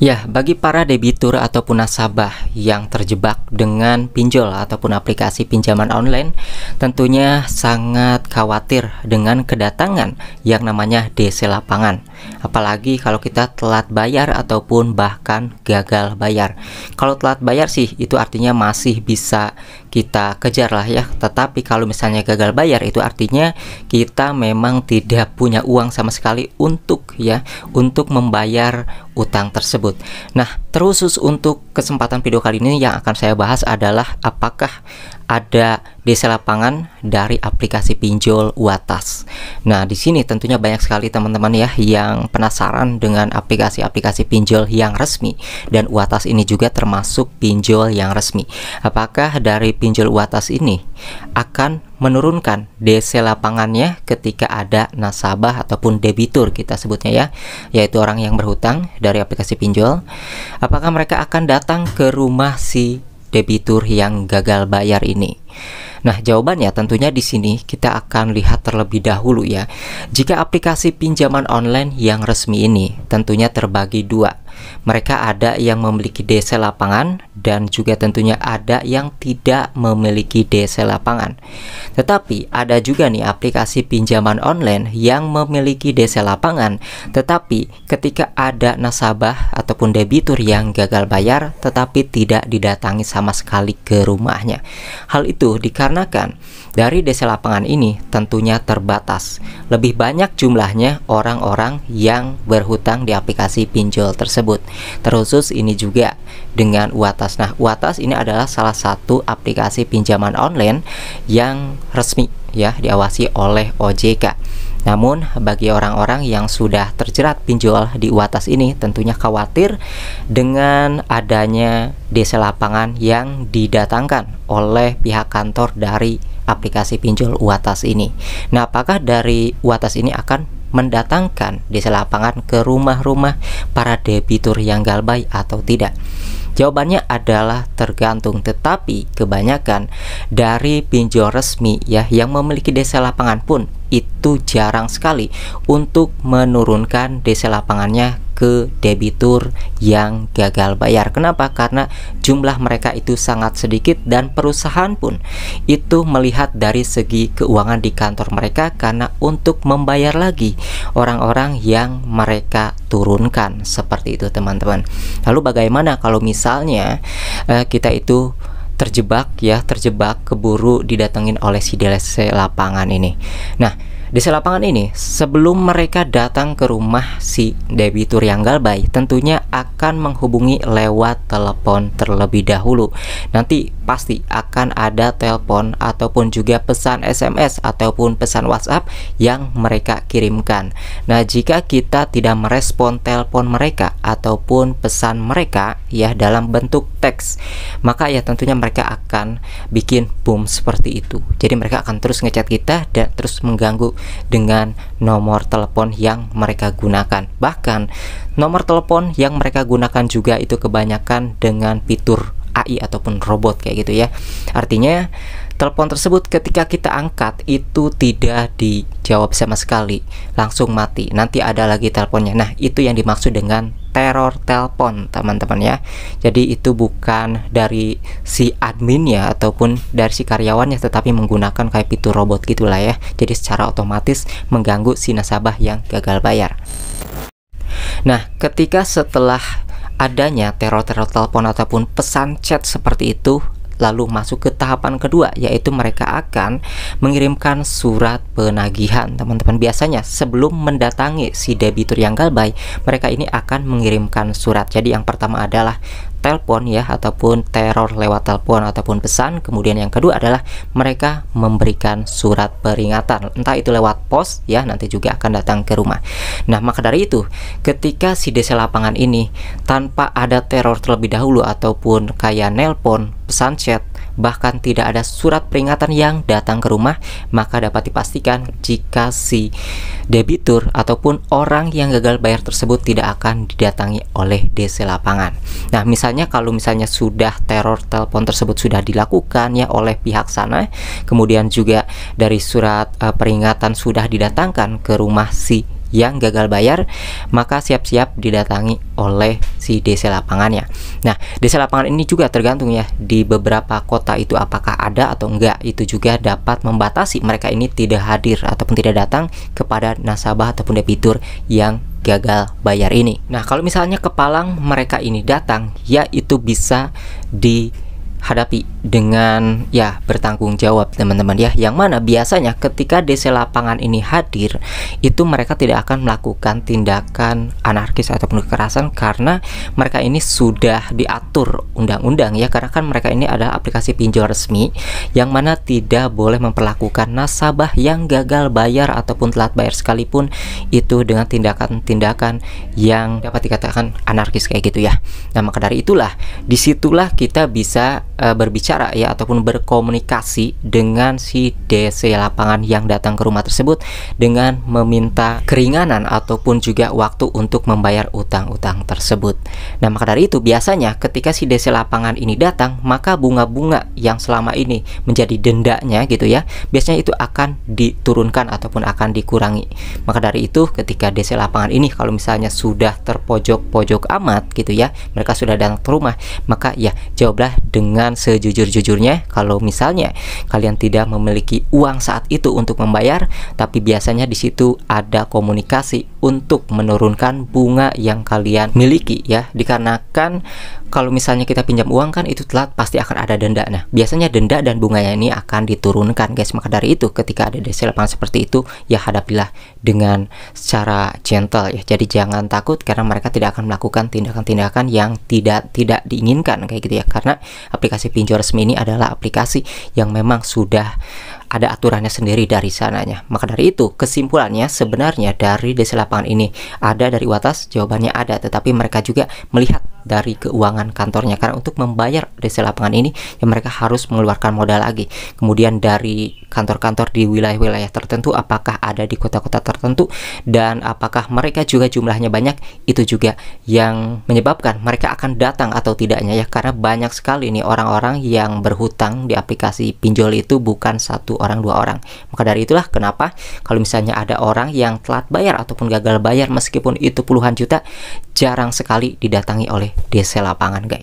Ya, bagi para debitur ataupun nasabah yang terjebak dengan pinjol ataupun aplikasi pinjaman online, tentunya sangat khawatir dengan kedatangan yang namanya DC lapangan. Apalagi kalau kita telat bayar ataupun bahkan gagal bayar. Kalau telat bayar sih itu artinya masih bisa kita kejar lah ya. Tetapi kalau misalnya gagal bayar itu artinya kita memang tidak punya uang sama sekali untuk membayar utang tersebut. Nah, terkhusus untuk kesempatan video kali ini yang akan saya bahas adalah apakah ada DC lapangan dari aplikasi pinjol Uatas. Nah, di sini tentunya banyak sekali teman-teman ya yang penasaran dengan aplikasi-aplikasi pinjol yang resmi, dan Uatas ini juga termasuk pinjol yang resmi. Apakah dari pinjol Uatas ini akan menurunkan DC lapangannya ketika ada nasabah ataupun debitur kita sebutnya ya, yaitu orang yang berhutang dari aplikasi pinjol? Apakah mereka akan datang ke rumah si debitur yang gagal bayar ini? Nah, jawabannya tentunya di sini kita akan lihat terlebih dahulu ya. Jika aplikasi pinjaman online yang resmi ini tentunya terbagi dua. Mereka ada yang memiliki DC lapangan dan juga tentunya ada yang tidak memiliki DC lapangan. Tetapi ada juga nih aplikasi pinjaman online yang memiliki DC lapangan, tetapi ketika ada nasabah ataupun debitur yang gagal bayar tetapi tidak didatangi sama sekali ke rumahnya. Hal itu dikarenakan dari DC lapangan ini tentunya terbatas. Lebih banyak jumlahnya orang-orang yang berhutang di aplikasi pinjol tersebut. Terkhusus ini juga dengan Uatas. Nah, Uatas ini adalah salah satu aplikasi pinjaman online yang resmi ya, diawasi oleh OJK. Namun bagi orang-orang yang sudah terjerat pinjol di Uatas ini tentunya khawatir dengan adanya DC lapangan yang didatangkan oleh pihak kantor dari aplikasi pinjol Uatas ini. Nah, apakah dari Uatas ini akan mendatangkan DC lapangan ke rumah-rumah para debitur yang galbay atau tidak? Jawabannya adalah tergantung, tetapi kebanyakan dari pinjol resmi ya yang memiliki DC lapangan pun itu jarang sekali untuk menurunkan DC lapangannya ke debitur yang gagal bayar. Kenapa? Karena jumlah mereka itu sangat sedikit dan perusahaan pun itu melihat dari segi keuangan di kantor mereka karena untuk membayar lagi orang-orang yang mereka turunkan. Seperti itu teman-teman. Lalu bagaimana kalau misalnya kita itu terjebak keburu didatengin oleh si DC lapangan ini? Nah, DC lapangan ini sebelum mereka datang ke rumah si debitur yang galbay tentunya akan menghubungi lewat telepon terlebih dahulu. Nanti pasti akan ada telepon ataupun juga pesan SMS ataupun pesan WhatsApp yang mereka kirimkan. Nah, jika kita tidak merespon telepon mereka ataupun pesan mereka ya dalam bentuk teks, maka ya tentunya mereka akan bikin boom seperti itu. Jadi mereka akan terus ngechat kita dan terus mengganggu dengan nomor telepon yang mereka gunakan. Bahkan nomor telepon yang mereka gunakan juga itu kebanyakan dengan fitur AI ataupun robot kayak gitu ya. Artinya telepon tersebut ketika kita angkat itu tidak dijawab sama sekali, langsung mati. Nanti ada lagi teleponnya. Nah, itu yang dimaksud dengan teror telepon teman-teman ya. Jadi itu bukan dari si adminnya ataupun dari si karyawannya, tetapi menggunakan kayak fitur robot gitulah ya. Jadi secara otomatis mengganggu si nasabah yang gagal bayar. Nah, ketika setelah adanya teror telepon ataupun pesan chat seperti itu, lalu masuk ke tahapan kedua, yaitu mereka akan mengirimkan surat penagihan teman-teman. Biasanya sebelum mendatangi si debitur yang galbay, mereka ini akan mengirimkan surat. Jadi yang pertama adalah telepon ya, ataupun teror lewat telepon ataupun pesan. Kemudian yang kedua adalah mereka memberikan surat peringatan, entah itu lewat pos ya, nanti juga akan datang ke rumah. Nah, maka dari itu ketika si DC lapangan ini tanpa ada teror terlebih dahulu ataupun kayak nelpon, pesan chat, bahkan tidak ada surat peringatan yang datang ke rumah, maka dapat dipastikan jika si debitur ataupun orang yang gagal bayar tersebut tidak akan didatangi oleh DC lapangan. Nah, misalnya kalau misalnya sudah teror telepon tersebut sudah dilakukan ya oleh pihak sana, kemudian juga dari surat peringatan sudah didatangkan ke rumah si yang gagal bayar, maka siap-siap didatangi oleh si DC lapangannya. Nah, DC lapangan ini juga tergantung ya di beberapa kota itu apakah ada atau enggak. Itu juga dapat membatasi mereka ini tidak hadir ataupun tidak datang kepada nasabah ataupun debitur yang gagal bayar ini. Nah, kalau misalnya ke Palang mereka ini datang, ya itu bisa dihadapi dengan ya bertanggung jawab teman-teman ya, yang mana biasanya ketika DC lapangan ini hadir itu mereka tidak akan melakukan tindakan anarkis ataupun kekerasan karena mereka ini sudah diatur undang-undang ya, karena kan mereka ini adalah aplikasi pinjol resmi yang mana tidak boleh memperlakukan nasabah yang gagal bayar ataupun telat bayar sekalipun itu dengan tindakan-tindakan yang dapat dikatakan anarkis kayak gitu ya. Nah, maka dari itulah disitulah kita bisa berbicara ya ataupun berkomunikasi dengan si DC lapangan yang datang ke rumah tersebut dengan meminta keringanan ataupun juga waktu untuk membayar utang-utang tersebut. Nah, maka dari itu biasanya ketika si DC lapangan ini datang, maka bunga-bunga yang selama ini menjadi dendanya gitu ya, biasanya itu akan diturunkan ataupun akan dikurangi. Maka dari itu ketika DC lapangan ini kalau misalnya sudah terpojok-pojok amat gitu ya, mereka sudah datang ke rumah, maka ya jawablah dengan sejujur-jujurnya kalau misalnya kalian tidak memiliki uang saat itu untuk membayar, tapi biasanya di situ ada komunikasi untuk menurunkan bunga yang kalian miliki ya, dikarenakan kalau misalnya kita pinjam uang kan itu telat pasti akan ada denda. Nah, biasanya denda dan bunganya ini akan diturunkan guys. Maka dari itu ketika ada DC lapangan seperti itu ya hadapilah dengan secara gentle ya. Jadi jangan takut karena mereka tidak akan melakukan tindakan-tindakan yang tidak diinginkan kayak gitu ya. Karena aplikasi pinjol resmi ini adalah aplikasi yang memang sudah ada aturannya sendiri dari sananya. Maka dari itu kesimpulannya sebenarnya dari DC lapangan ini ada dari atas, jawabannya ada, tetapi mereka juga melihat dari keuangan kantornya karena untuk membayar DC lapangan ini ya mereka harus mengeluarkan modal lagi. Kemudian dari kantor-kantor di wilayah-wilayah tertentu apakah ada di kota-kota tertentu dan apakah mereka juga jumlahnya banyak, itu juga yang menyebabkan mereka akan datang atau tidaknya ya, karena banyak sekali nih orang-orang yang berhutang di aplikasi pinjol itu bukan satu orang dua orang. Maka dari itulah kenapa kalau misalnya ada orang yang telat bayar ataupun gagal bayar meskipun itu puluhan juta, jarang sekali didatangi oleh DC lapangan guys.